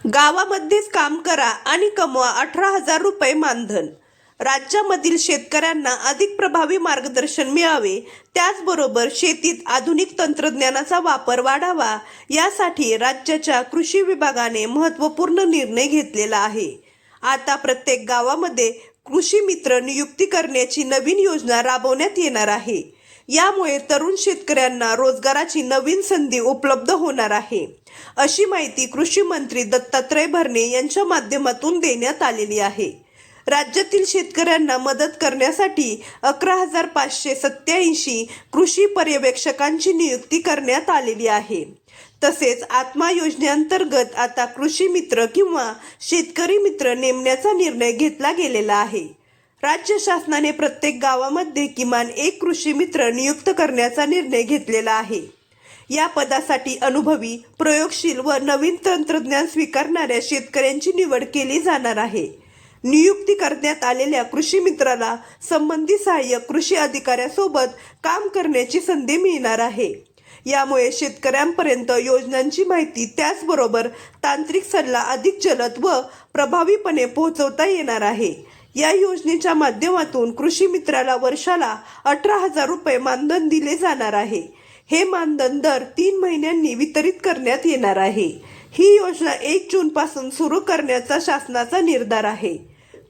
गावामध्येच काम करा आणि कमवा 18,000 रुपये मानधन। राज्यामधील शेतकऱ्यांना अधिक प्रभावी मार्गदर्शन मिळावे, त्याचबरोबर शेतीत आधुनिक तंत्रज्ञानाचा वापर वाढावा, यासाठी राज्याच्या कृषी विभागाने महत्त्वपूर्ण निर्णय घेतलेला आहे। आता प्रत्येक गावामध्ये कृषी मित्र नियुक्ती करण्याची नवीन योजना राबवण्यात येणार आहे। यामुळे तरुण शेतकऱ्यांना रोजगाराची नवीन संधी उपलब्ध होणार आहे, अशी माहिती कृषी मंत्री दत्तात्रय भरणे यांच्या माध्यमातून देण्यात आलेली आहे। राज्यातील शेतकऱ्यांना मदत करण्यासाठी 11,587 कृषी पर्यवेक्षकांची नियुक्ती करण्यात आलेली आहे। तसेच आत्मा योजनेअंतर्गत आता कृषी मित्र किंवा शेतकरी मित्र नेमण्याचा निर्णय घेतला गेलेला आहे। राज्य शासनाने प्रत्येक गावामध्ये किमान एक कृषी मित्र नियुक्त करण्याचा निर्णय घेतलेला आहे। या पदासाठी अनुभवी, प्रयोगशील व नवीन तंत्रज्ञान स्वीकारणाऱ्या शेतकऱ्यांची निवड केली जाणार आहे। नियुक्ती करण्यात आलेल्या कृषी मित्राला संबंधित सहाय्यक कृषी अधिकाऱ्यासोबत काम करण्याची संधी मिळणार आहे। यामुळे शेतकऱ्यांपर्यंत योजनांची माहिती त्याचबरोबर तांत्रिक सल्ला अधिक जलद व प्रभावीपणे पोहोचवता येणार आहे। या योजनेच्या माध्यमातून कृषी मित्राला वर्षाला 18,000 रुपये मानधन दिले जाणार आहे। हे मानधन दर 3 महिन्यांनी वितरित करण्यात येणार आहे। ही योजना 1 जून पासून सुरू करण्याचा शासनाचा निर्धार आहे।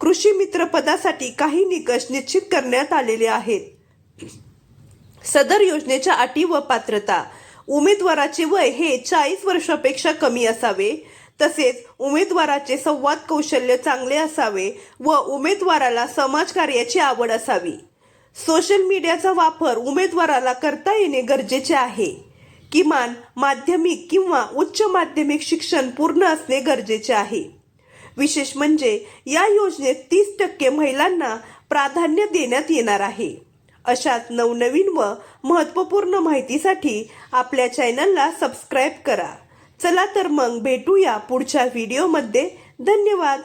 कृषी मित्र पदासाठी काही निकष निश्चित करण्यात आलेले आहेत। सदर योजनेच्या अटी व पात्रता: उमेदवाराचे वय हे 40 वर्षापेक्षा कमी असावे, तसेच उमेदवाराचे संवाद कौशल्य चांगले असावे व उमेदवाराला समाजकार्याची आवड असावी। सोशल मीडियाचा वापर उमेदवाराला करता येणे गरजेचे आहे। किमान माध्यमिक किंवा उच्च माध्यमिक शिक्षण पूर्ण असणे गरजेचे आहे। विशेष म्हणजे या योजनेत 30% महिलांना प्राधान्य देण्यात येणार आहे। अशाच नवनवीन व महत्त्वपूर्ण माहितीसाठी आपल्या चॅनलला सबस्क्राईब करा। चला तर मग भेटूया पुढच्या व्हिडिओमध्ये। धन्यवाद।